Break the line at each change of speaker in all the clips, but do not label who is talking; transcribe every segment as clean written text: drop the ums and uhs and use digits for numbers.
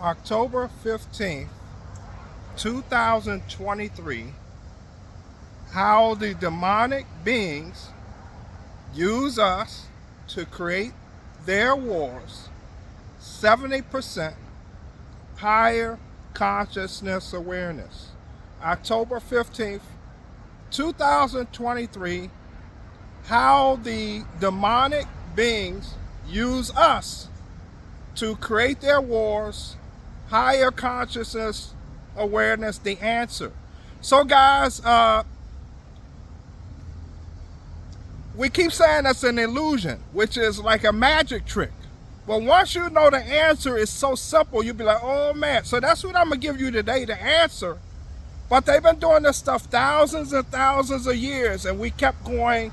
October 15th, 2023, how the demonic beings use us to create their wars. 70% higher consciousness awareness. October 15th, 2023, how the demonic beings use us to create their wars. Higher consciousness awareness, the answer. So guys, we keep saying that's an illusion, which is like a magic trick. But once you know the answer is so simple, you'll be like, oh man. So that's what I'm gonna give you today, the answer. But they've been doing this stuff thousands and thousands of years, and we kept going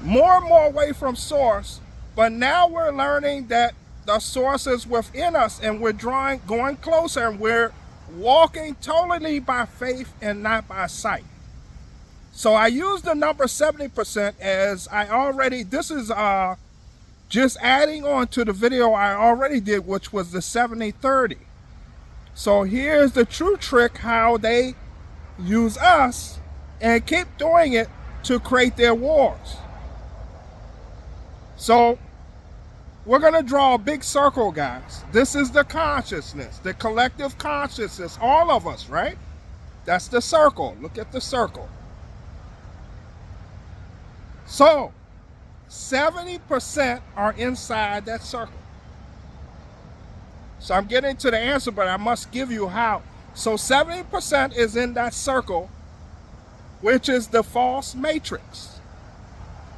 more and more away from source. But now we're learning that the source is within us, and we're going closer, and we're walking totally by faith and not by sight. So I use the number 70% as this is just adding on to the video I already did, which was the 70-30. So here's the true trick, how they use us and keep doing it to create their wars. So we're going to draw a big circle, guys. This is the consciousness, the collective consciousness, all of us, right? That's the circle. Look at the circle. So 70% are inside that circle. So I'm getting to the answer, but I must give you how. So 70% is in that circle, which is the false matrix.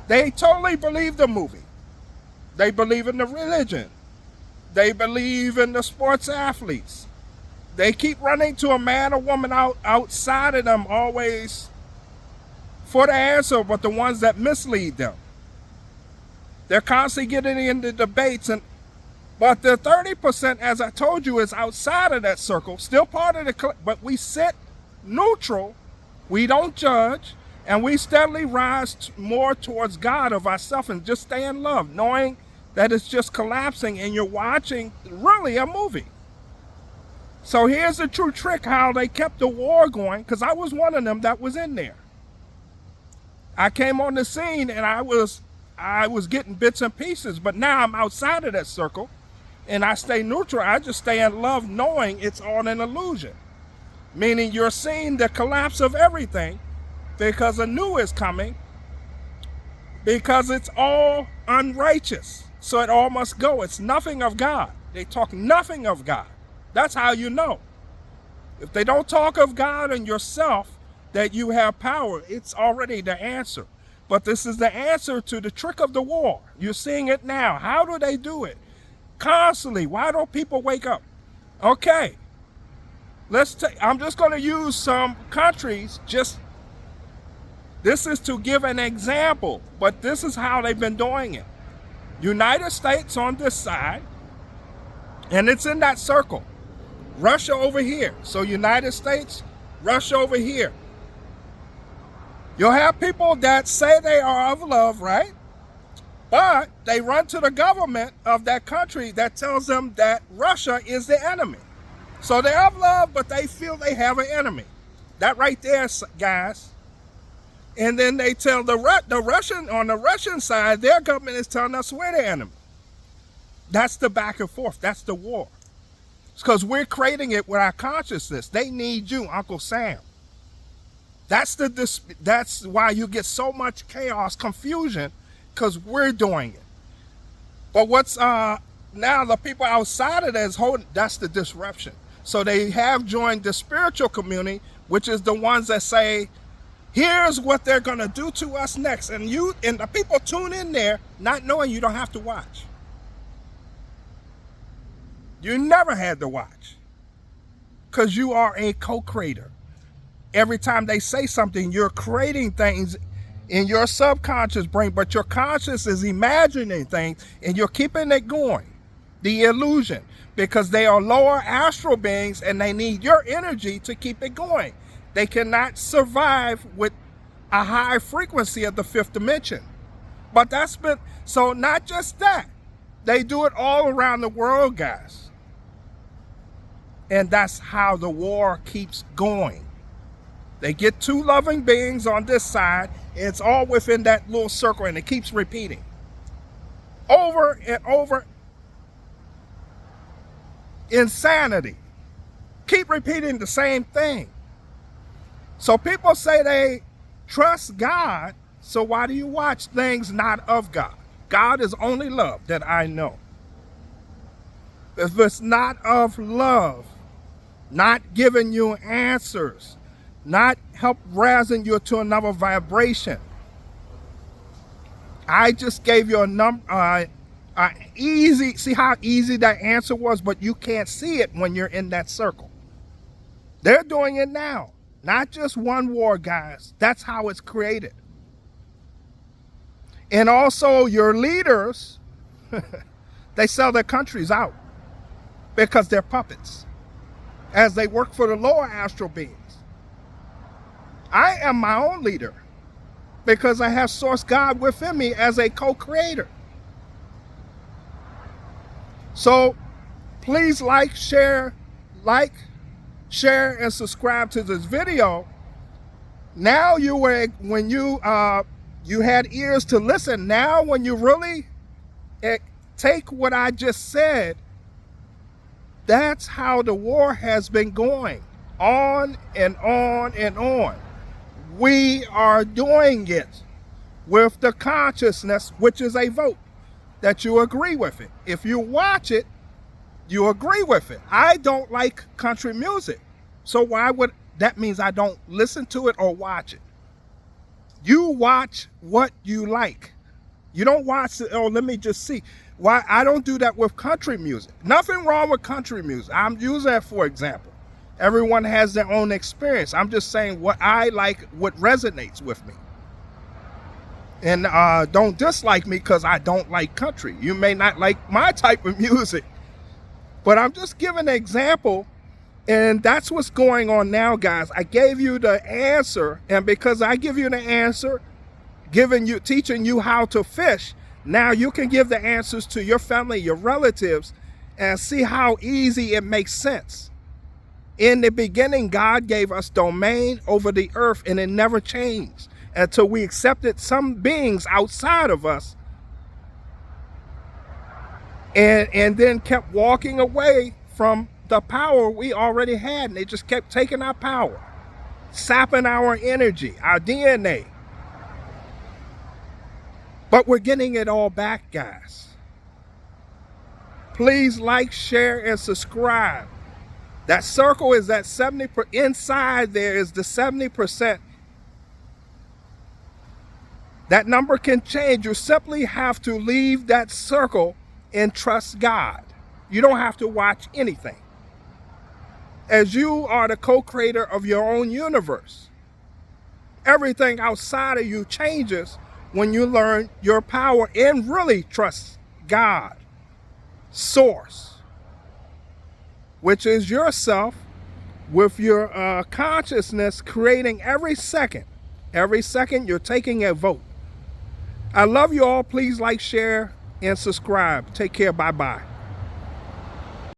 They totally believe the movie. They believe in the religion. They believe in the sports athletes. They keep running to a man or woman outside of them always for the answer, but the ones that mislead them. They're constantly getting into debates, but the 30%, as I told you, is outside of that circle, still part of but we sit neutral, we don't judge, and we steadily rise more towards God of ourselves and just stay in love, knowing that it's just collapsing and you're watching really a movie. So here's the true trick, how they kept the war going, because I was one of them that was in there. I came on the scene and I was getting bits and pieces, but now I'm outside of that circle and I stay neutral. I just stay in love, knowing it's all an illusion. Meaning you're seeing the collapse of everything because a new is coming, because it's all unrighteous. So it all must go. It's nothing of God. They talk nothing of God. That's how you know. If they don't talk of God and yourself, that you have power, it's already the answer. But this is the answer to the trick of the war. You're seeing it now. How do they do it? Constantly. Why don't people wake up? Okay. I'm just going to use some countries. This is to give an example, but this is how they've been doing it. United States on this side, and it's in that circle. Russia over here. So United States, Russia over here. You'll have people that say they are of love, right? But they run to the government of that country that tells them that Russia is the enemy. So they're of love, but they feel they have an enemy. That right there, guys. And then they tell on the Russian side, their government is telling us we're the enemy. That's the back and forth. That's the war. It's because we're creating it with our consciousness. They need you, Uncle Sam. That's why you get so much chaos, confusion, because we're doing it. But what's now the people outside of that is holding, that's the disruption. So they have joined the spiritual community, which is the ones that say, here's what they're gonna do to us next. And the people tune in there, not knowing you don't have to watch. You never had to watch, because you are a co-creator. Every time they say something, you're creating things in your subconscious brain, but your conscious is imagining things and you're keeping it going. The illusion, because they are lower astral beings and they need your energy to keep it going. They cannot survive with a high frequency of the fifth dimension. But so not just that, they do it all around the world, guys. And that's how the war keeps going. They get two loving beings on this side. It's all within that little circle, and it keeps repeating over and over. Insanity. Keep repeating the same thing. So people say they trust God, so why do you watch things not of God? God is only love that I know. If it's not of love, not giving you answers, not help raising you to another vibration. I just gave you a number, easy, see how easy that answer was, but you can't see it when you're in that circle. They're doing it now. Not just one war, guys. That's how it's created. And also your leaders, they sell their countries out because they're puppets as they work for the lower astral beings. I am my own leader because I have Source God within me as a co-creator. So please share, and subscribe to this video. Now when you had ears to listen, now when you really take what I just said, that's how the war has been going on and on and on. We are doing it with the consciousness, which is a vote that you agree with it. If you watch it, you agree with it. I don't like country music. So why would that means I don't listen to it or watch it? You watch what you like. You don't watch it, oh, let me just see. Why I don't do that with country music. Nothing wrong with country music. I'm using that for example. Everyone has their own experience. I'm just saying what I like, what resonates with me. And don't dislike me because I don't like country. You may not like my type of music. But I'm just giving an example. And that's what's going on now, guys. I gave you the answer. And because I give you the answer, teaching you how to fish, now you can give the answers to your family, your relatives, and see how easy it makes sense. In the beginning, God gave us domain over the earth, and it never changed until we accepted some beings outside of us and then kept walking away from the power we already had. And they just kept taking our power, sapping our energy, our DNA. But we're getting it all back, guys. Please share, and subscribe. That circle is that 70%. Inside there is the 70%. That number can change. You simply have to leave that circle and trust God. You don't have to watch anything, as you are the co-creator of your own universe. Everything outside of you changes when you learn your power and really trust God, Source, which is yourself, with your consciousness creating every second. Every second you're taking a vote. I love you all. Please share, and subscribe. Take care. Bye-bye.